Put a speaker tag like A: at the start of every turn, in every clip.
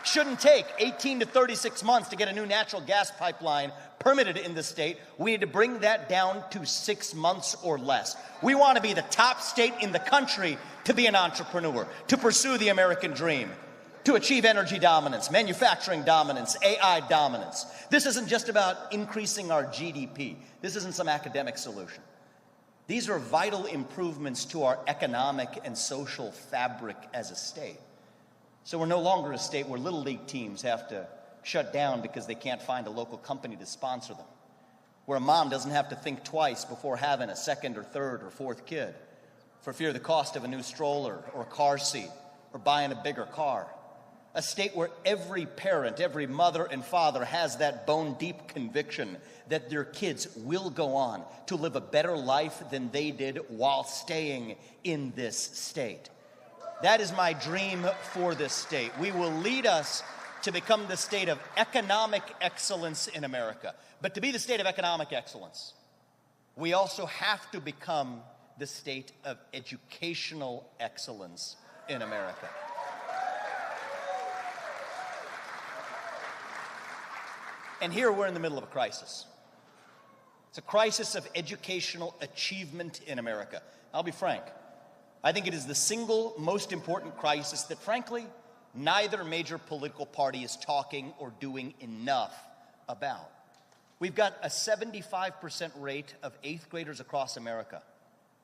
A: Shouldn't take 18 to 36 months to get a new natural gas pipeline permitted in the state. We need to bring that down to 6 months or less. We want to be the top state in the country to be an entrepreneur, to pursue the American dream, to achieve energy dominance, manufacturing dominance, AI dominance. This isn't just about increasing our GDP. This isn't some academic solution. These are vital improvements to our economic and social fabric as a state. So we're no longer a state where little league teams have to shut down because they can't find a local company to sponsor them, where a mom doesn't have to think twice before having a second or third or fourth kid for fear of the cost of a new stroller or a car seat or buying a bigger car. A state where every parent, every mother and father has that bone-deep conviction that their kids will go on to live a better life than they did while staying in this state. That is my dream for this state. We will lead us to become the state of economic excellence in America. But to be the state of economic excellence, we also have to become the state of educational excellence in America. And here we're in the middle of a crisis. It's a crisis of educational achievement in America. I'll be frank. I think it is the single most important crisis that, frankly, neither major political party is talking or doing enough about. We've got a 75% rate of 8th graders across America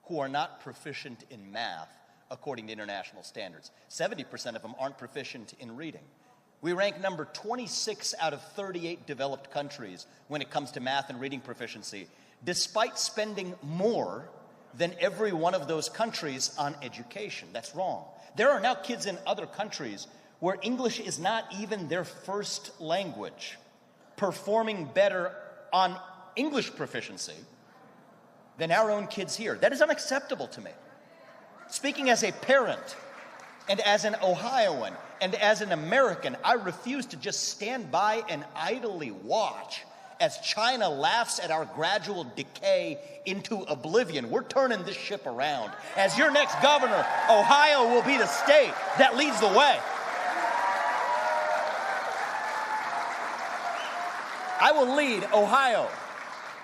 A: who are not proficient in math, according to international standards. 70% of them aren't proficient in reading. We rank number 26 out of 38 developed countries when it comes to math and reading proficiency, despite spending more than every one of those countries on education. That's wrong. There are now kids in other countries where English is not even their first language, performing better on English proficiency than our own kids here. That is unacceptable to me. Speaking as a parent and as an Ohioan and as an American, I refuse to just stand by and idly watch as China laughs at our gradual decay into oblivion. We're turning this ship around. As your next governor, Ohio will be the state that leads the way. I will lead Ohio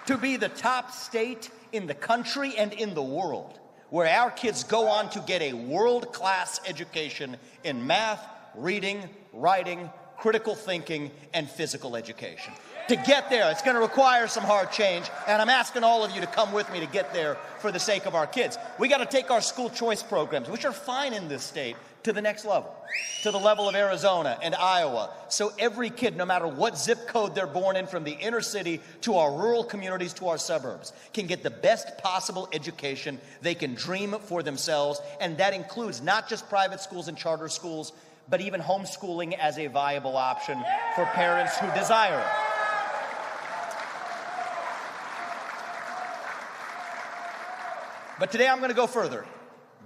A: to be the top state in the country and in the world, where our kids go on to get a world-class education in math, reading, writing, critical thinking, and physical education. To get there, it's going to require some hard change, and I'm asking all of you to come with me to get there for the sake of our kids. We got to take our school choice programs, which are fine in this state, to the next level, to the level of Arizona and Iowa, so every kid, no matter what zip code they're born in, from the inner city to our rural communities to our suburbs, can get the best possible education they can dream for themselves, and that includes not just private schools and charter schools, but even homeschooling as a viable option for parents who desire it. But today I'm going to go further.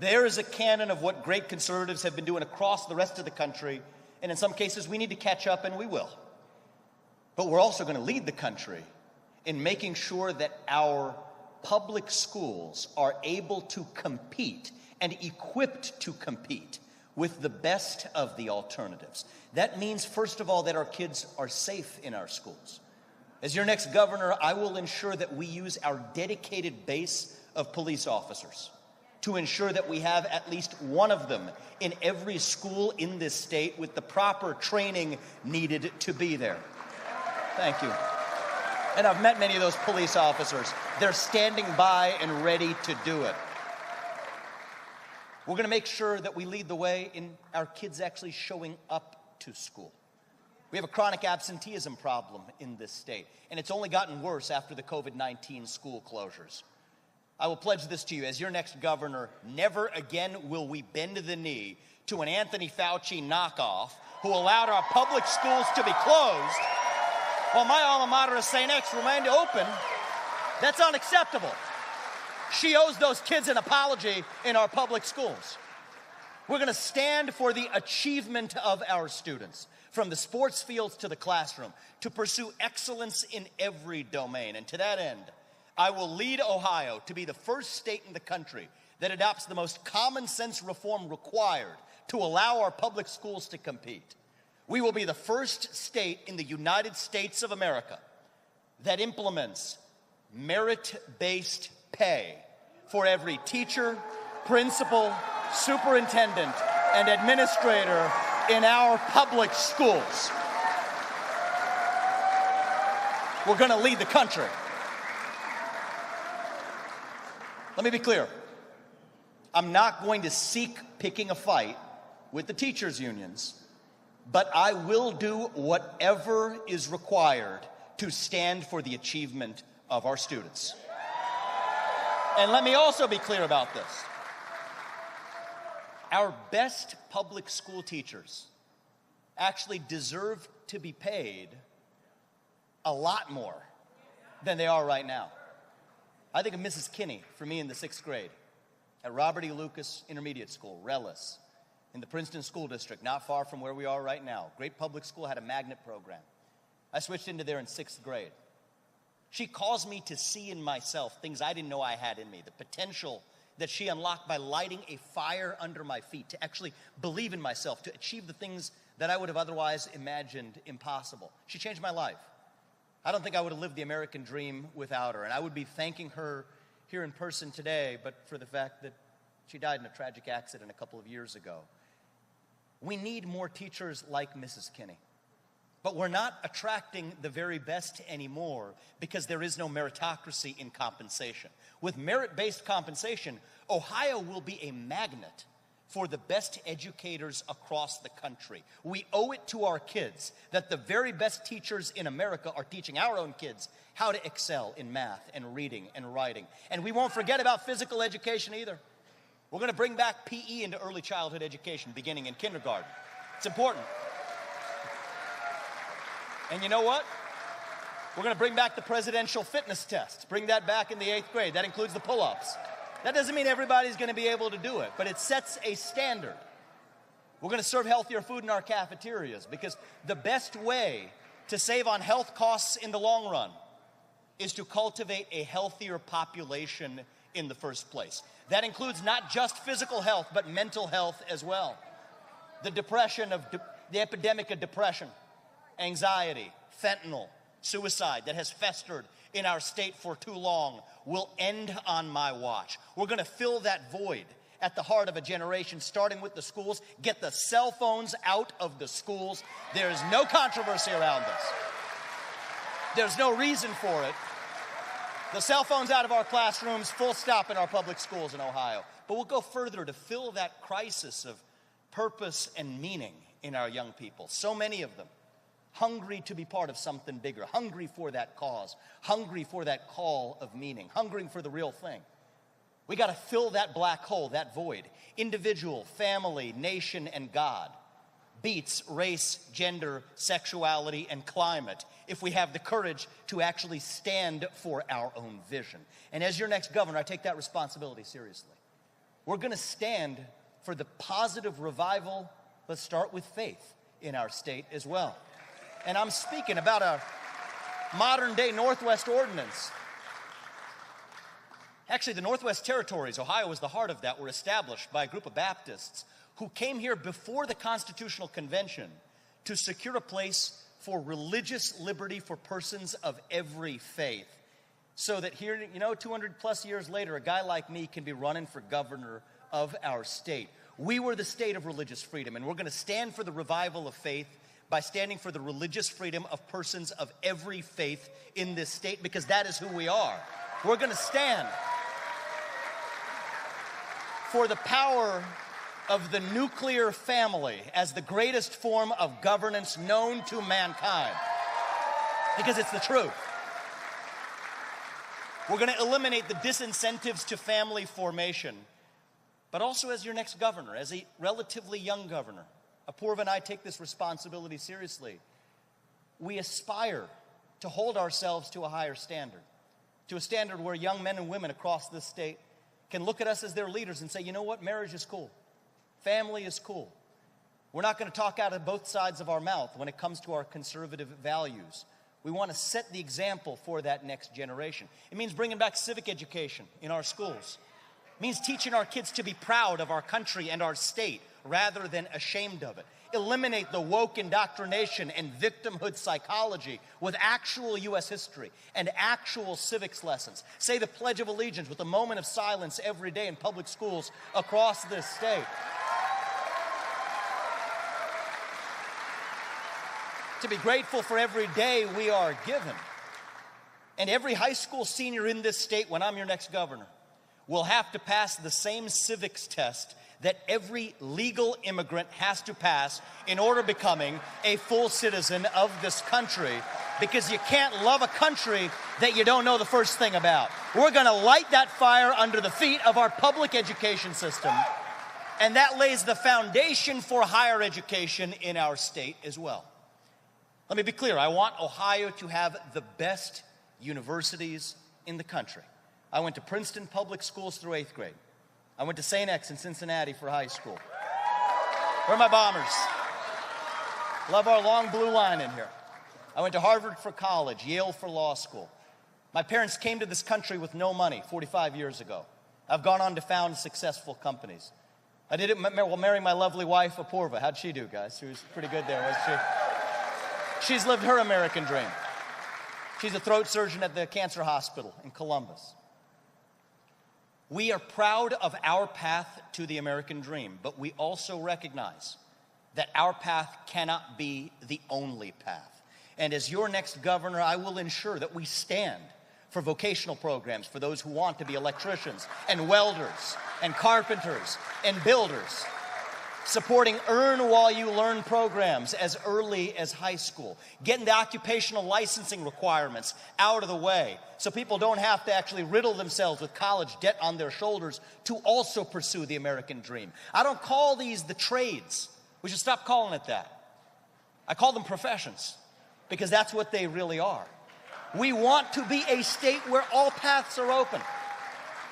A: There is a canon of what great conservatives have been doing across the rest of the country, and in some cases we need to catch up, and we will. But we're also going to lead the country in making sure that our public schools are able to compete and equipped to compete with the best of the alternatives. That means, first of all, that our kids are safe in our schools. As your next governor, I will ensure that we use our dedicated base of police officers to ensure that we have at least one of them in every school in this state with the proper training needed to be there. Thank you. And I've met many of those police officers. They're standing by and ready to do it. We're going to make sure that we lead the way in our kids actually showing up to school. We have a chronic absenteeism problem in this state, and it's only gotten worse after the COVID-19 school closures. I will pledge this to you as your next governor: never again will we bend the knee to an Anthony Fauci knockoff who allowed our public schools to be closed while my alma mater of St. X remained open. That's unacceptable. She owes those kids an apology in our public schools. We're going to stand for the achievement of our students, from the sports fields to the classroom, to pursue excellence in every domain. And to that end, I will lead Ohio to be the first state in the country that adopts the most common sense reform required to allow our public schools to compete. We will be the first state in the United States of America that implements merit-based pay for every teacher, principal, superintendent, and administrator in our public schools. We're going to lead the country. Let me be clear. I'm not going to seek picking a fight with the teachers' unions, but I will do whatever is required to stand for the achievement of our students. And let me also be clear about this. Our best public school teachers actually deserve to be paid a lot more than they are right now. I think of Mrs. Kinney for me in the 6th grade at Robert E. Lucas Intermediate School, Rellis, in the Princeton School District, not far from where we are right now. Great public school, had a magnet program. I switched into there in 6th grade. She caused me to see in myself things I didn't know I had in me, the potential that she unlocked by lighting a fire under my feet, to actually believe in myself, to achieve the things that I would have otherwise imagined impossible. She changed my life. I don't think I would have lived the American dream without her, and I would be thanking her here in person today, but for the fact that she died in a tragic accident a couple of years ago. We need more teachers like Mrs. Kinney. But we're not attracting the very best anymore because there is no meritocracy in compensation. With merit-based compensation, Ohio will be a magnet for the best educators across the country. We owe it to our kids that the very best teachers in America are teaching our own kids how to excel in math and reading and writing. And we won't forget about physical education either. We're going to bring back PE into early childhood education beginning in kindergarten. It's important. And you know what? We're going to bring back the presidential fitness test. Bring that back in the 8th grade. That includes the pull-ups. That doesn't mean everybody's going to be able to do it, but it sets a standard. We're going to serve healthier food in our cafeterias because the best way to save on health costs in the long run is to cultivate a healthier population in the first place. That includes not just physical health, but mental health as well. The epidemic of depression, anxiety, fentanyl, suicide that has festered in our state for too long will end on my watch. We're going to fill that void at the heart of a generation, starting with the schools. Get the cell phones out of the schools. There is no controversy around this. There's no reason for it. The cell phones out of our classrooms, full stop in our public schools in Ohio. But we'll go further to fill that crisis of purpose and meaning in our young people. So many of them hungry to be part of something bigger, hungry for that cause, hungry for that call of meaning, hungering for the real thing. We got to fill that black hole, that void. Individual, family, nation, and God beats race, gender, sexuality, and climate if we have the courage to actually stand for our own vision. And as your next governor, I take that responsibility seriously. We're going to stand for the positive revival, let's start with faith, in our state as well. And I'm speaking about a modern-day Northwest ordinance. Actually, the Northwest Territories, Ohio was the heart of that, were established by a group of Baptists who came here before the Constitutional Convention to secure a place for religious liberty for persons of every faith. So that here, 200 plus years later, a guy like me can be running for governor of our state. We were the state of religious freedom, and we're going to stand for the revival of faith by standing for the religious freedom of persons of every faith in this state, because that is who we are. We're going to stand for the power of the nuclear family as the greatest form of governance known to mankind, because it's the truth. We're going to eliminate the disincentives to family formation, but also as your next governor, as a relatively young governor, Apoorv and I take this responsibility seriously. We aspire to hold ourselves to a higher standard, to a standard where young men and women across this state can look at us as their leaders and say, you know what, marriage is cool. Family is cool. We're not going to talk out of both sides of our mouth when it comes to our conservative values. We want to set the example for that next generation. It means bringing back civic education in our schools. It means teaching our kids to be proud of our country and our state rather than ashamed of it. eliminate the woke indoctrination and victimhood psychology with actual U.S. history and actual civics lessons. Say the Pledge of Allegiance with a moment of silence every day in public schools across this state. To be grateful for every day we are given. And every high school senior in this state, when I'm your next governor, will have to pass the same civics test that every legal immigrant has to pass in order becoming a full citizen of this country, because you can't love a country that you don't know the first thing about. We're going to light that fire under the feet of our public education system, and that lays the foundation for higher education in our state as well. Let me be clear. I want Ohio to have the best universities in the country. I went to Princeton public schools through 8th grade. I went to St. X in Cincinnati for high school. Where are my Bombers? Love our long blue line in here. I went to Harvard for college, Yale for law school. My parents came to this country with no money 45 years ago. I've gone on to found successful companies. I did it while marrying my lovely wife, Apurva. How'd she do, guys? She was pretty good there, wasn't she? She's lived her American dream. She's a throat surgeon at the cancer hospital in Columbus. We are proud of our path to the American dream, but we also recognize that our path cannot be the only path. And as your next governor, I will ensure that we stand for vocational programs for those who want to be electricians and welders and carpenters and builders, supporting earn while you learn programs as early as high school, getting the occupational licensing requirements out of the way so people don't have to actually riddle themselves with college debt on their shoulders to also pursue the American dream. I don't call these the trades. We should stop calling it that. I call them professions, because that's what they really are. We want to be a state where all paths are open.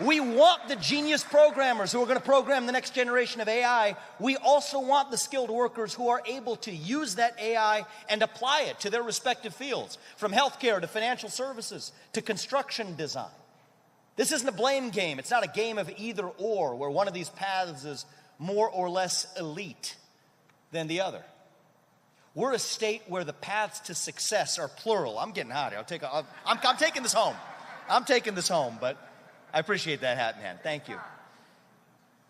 A: We want the genius programmers who are going to program the next generation of AI. We also want the skilled workers who are able to use that AI and apply it to their respective fields, from healthcare to financial services to construction design. This isn't a blame game. It's not a game of either or, where one of these paths is more or less elite than the other. We're a state where the paths to success are plural. I'm getting hot here. I'm taking this home. I'm taking this home, but I appreciate that hat, man. Thank you.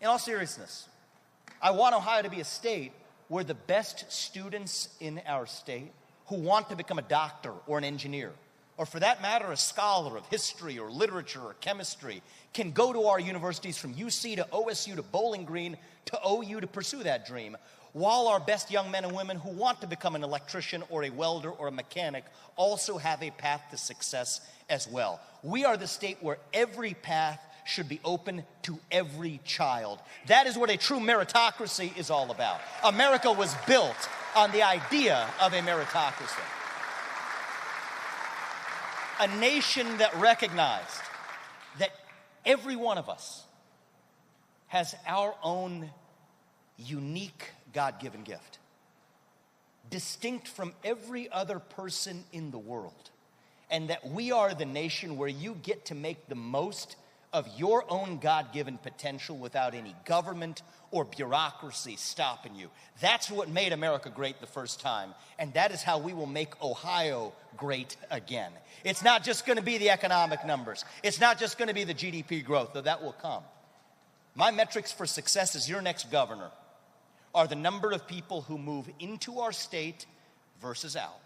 A: In all seriousness, I want Ohio to be a state where the best students in our state who want to become a doctor or an engineer, or for that matter, a scholar of history or literature or chemistry, can go to our universities from UC to OSU to Bowling Green to OU to pursue that dream, while our best young men and women who want to become an electrician or a welder or a mechanic also have a path to success as well. We are the state where every path should be open to every child. That is what a true meritocracy is all about. America was built on the idea of a meritocracy. A nation that recognized that every one of us has our own unique God-given gift, distinct from every other person in the world, and that we are the nation where you get to make the most of your own God-given potential without any government or bureaucracy stopping you. That's what made America great the first time, and that is how we will make Ohio great again. It's not just going to be the economic numbers. It's not just going to be the GDP growth, though that will come. My metrics for success as your next governor are the number of people who move into our state versus out,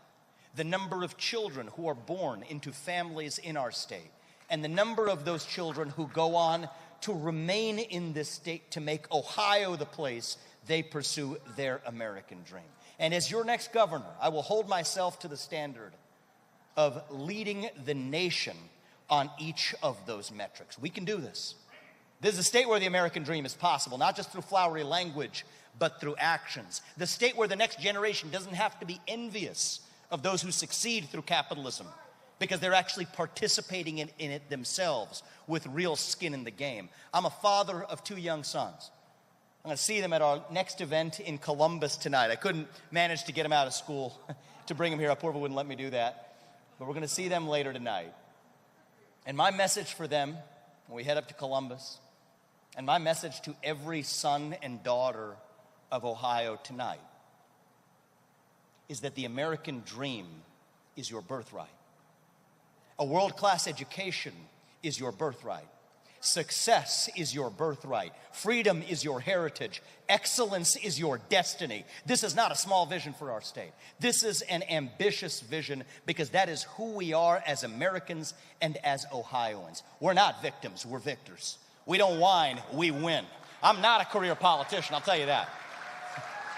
A: the number of children who are born into families in our state, and the number of those children who go on to remain in this state to make Ohio the place they pursue their American dream. And as your next governor, I will hold myself to the standard of leading the nation on each of those metrics. We can do this. This is a state where the American dream is possible, not just through flowery language, but through actions. The state where the next generation doesn't have to be envious of those who succeed through capitalism, because they're actually participating in it themselves with real skin in the game. I'm a father of 2 young sons. I'm going to see them at our next event in Columbus tonight. I couldn't manage to get them out of school to bring them here. Apurva wouldn't let me do that. But we're going to see them later tonight. And my message for them when we head up to Columbus, and my message to every son and daughter of Ohio tonight, is that the American dream is your birthright. A world-class education is your birthright. Success is your birthright. Freedom is your heritage. Excellence is your destiny. This is not a small vision for our state. This is an ambitious vision because that is who we are as Americans and as Ohioans. We're not victims, we're victors. We don't whine, we win. I'm not a career politician, I'll tell you that.